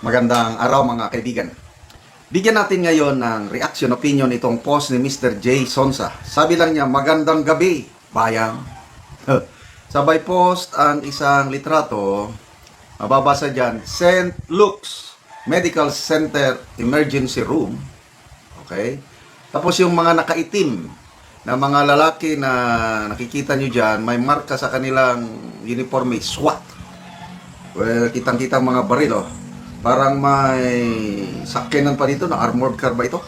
Magandang araw mga kaibigan. Bigyan natin ngayon ng reaction opinion itong post ni Mr. J. Sonsa. Sabi lang niya, magandang gabi, bayang. Sabay post ang isang litrato, mababasa dyan, St. Luke's Medical Center Emergency Room. Okay? Tapos yung mga nakaitim na mga lalaki na nakikita nyo dyan, may marka sa kanilang uniforme, SWAT. Well, kitang-kitang mga baril, oh. Parang may sakyanan pa dito na armored car ba ito?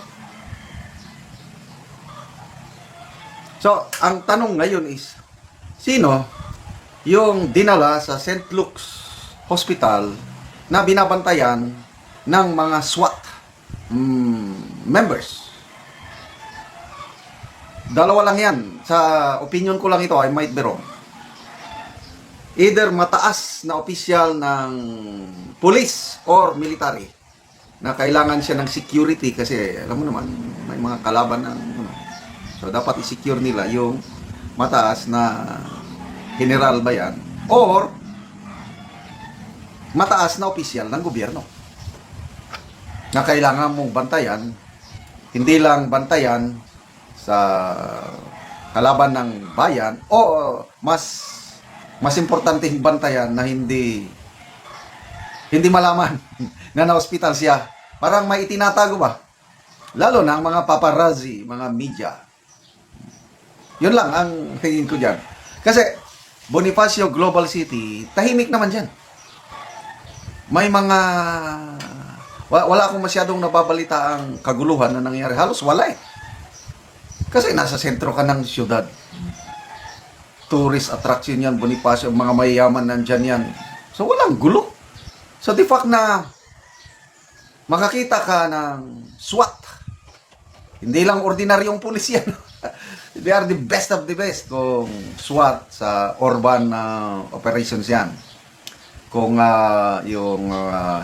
So, ang tanong ngayon is, sino yung dinala sa St. Luke's Hospital na binabantayan ng mga SWAT members? Dalawa lang yan. Sa opinion ko lang ito, I might be wrong. Either mataas na opisyal ng police or military na kailangan siya ng security kasi alam mo naman may mga kalaban ng so dapat i-secure nila yung mataas na general ba yan or mataas na opisyal ng gobyerno na kailangan mong bantayan, hindi lang bantayan sa kalaban ng bayan o mas importanteng bantayan na hindi malaman na na-hospital siya. Parang may itinatago ba? Lalo na ang mga paparazzi, mga media. Yun lang ang tingin ko dyan. Kasi Bonifacio Global City, tahimik naman dyan. May mga wala akong masyadong nababalita ang kaguluhan na nangyari. Halos wala eh. Kasi nasa sentro ka ng syudad. Tourist attraction yan, Bonifacio, mga mayayaman nandyan yan. So, walang gulo. So, the fact na makakita ka ng SWAT, hindi lang ordinaryong pulis yan. They are the best of the best kung SWAT sa urban operations yan. Kung yung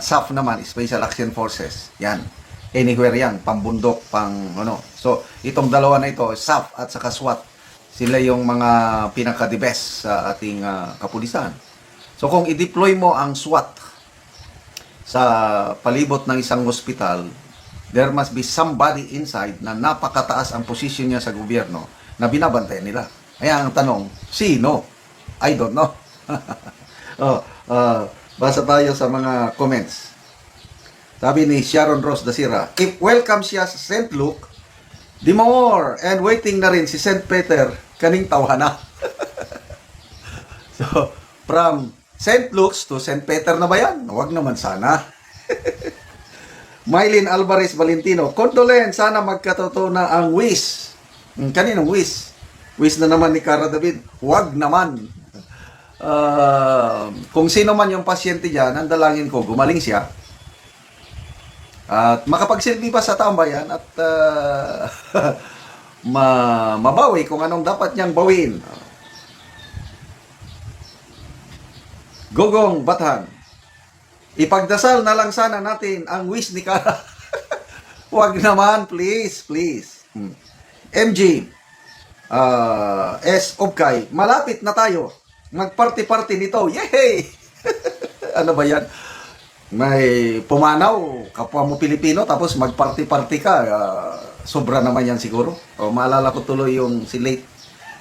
SAF naman, Special Action Forces, yan. Anywhere yan, pambundok, pang ano. So, itong dalawa na ito, SAF at saka SWAT, sila yung mga pinaka-the best sa ating kapulisan. So kung i-deploy mo ang SWAT sa palibot ng isang hospital, there must be somebody inside na napakataas ang posisyon niya sa gobyerno na binabantayan nila. Kaya ang tanong, sino? I don't know. Basa tayo sa mga comments. Sabi ni Sharon Rose Dasira, if welcome siya sa St. Luke, di more, and waiting na rin si St. Peter, kaning tawhana. So, from St. Luke's to St. Peter na ba yan? Huwag naman sana. Mylene Alvarez Valentino, condolence, sana magkatotoo na ang wish. Kaninong wish? Wish na naman ni Cara David. Huwag naman. Kung sino man yung pasyente dyan, ang dalangin ko, gumaling siya. At makapagsilbi pa sa taong bayan at mabawi kung anong dapat niyang bawiin. Gogong Bathan, ipagdasal na lang sana natin ang wish ni Cara. Huwag naman, please, please. MG, S. Obkay, malapit na tayo. Magparty-party nito. Yay! Ano ba yan? May pumanaw, kapwa mo Pilipino, tapos magparty-party ka, sobra naman yan siguro. O, maalala ko tuloy yung si late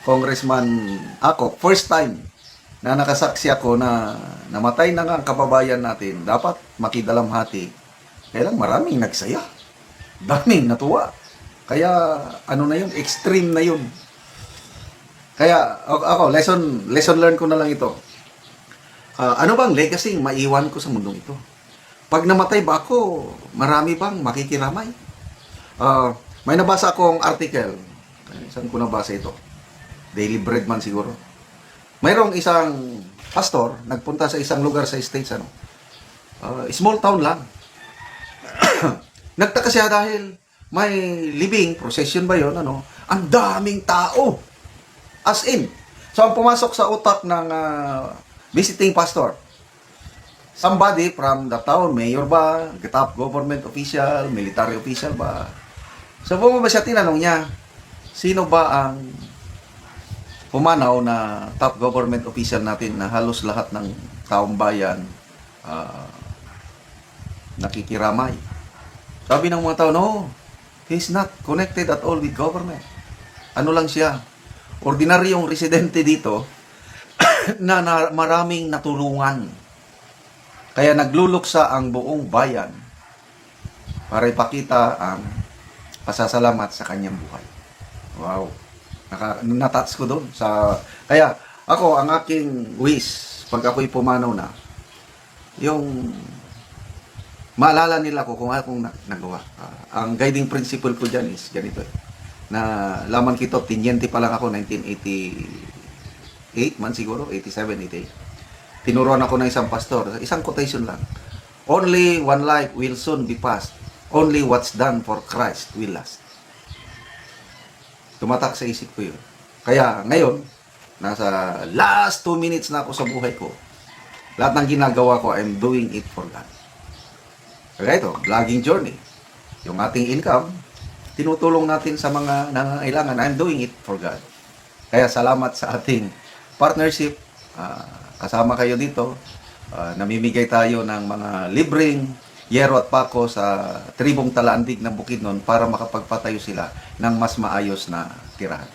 Congressman ako, first time na nakasaksi ako na namatay na nga ang kababayan natin, dapat makidalamhati. Kaya lang maraming nagsaya, daming natuwa. Kaya ano na yun, extreme na yun. Kaya ako, lesson learned ko na lang ito. Ano bang legacy maiwan ko sa mundong ito? Pag namatay ba ako, marami bang makikiramay? May nabasa akong article. Saan ko nabasa ito? Daily Bread man siguro. Mayroong isang pastor, nagpunta sa isang lugar sa States, small town lang. Nagtaka siya dahil may libing, procession ba yun, ang daming tao. As in. So, ang pumasok sa utak ng visiting pastor, somebody from the town, mayor ba, top government official, military official ba. So, bumaba siya, tinanong niya, sino ba ang pumanaw na top government official natin na halos lahat ng taong bayan nakikiramay. Sabi ng mga tao, no, he's not connected at all with government. Ano lang siya, ordinaryong residente dito na maraming natulungan. Kaya nagluluksa ang buong bayan para ipakita ang pasasalamat sa kanyang buhay. Wow. Natouch ko doon. Kaya ako, ang aking wish, pag ako'y pumanaw na, yung maalala nila ko kung akong nagawa. Ang guiding principle ko dyan is ganito. Na laman kito, tinyente pa lang ako, 1988 man siguro, 87, 88. Tinuruan ako ng isang pastor. Isang quotation lang. Only one life will soon be passed. Only what's done for Christ will last. Tumatak sa isip ko yun. Kaya ngayon, nasa last 2 minutes na ako sa buhay ko. Lahat ng ginagawa ko, I'm doing it for God. Kaya ito, vlogging journey. Yung ating income, tinutulong natin sa mga nangangailangan. I'm doing it for God. Kaya salamat sa ating partnership. Kasama kayo dito. Namimigay tayo ng mga libreng yero at pako sa tribong Talaandig ng Bukidnon para makapagpatayo sila ng mas maayos na tirahan.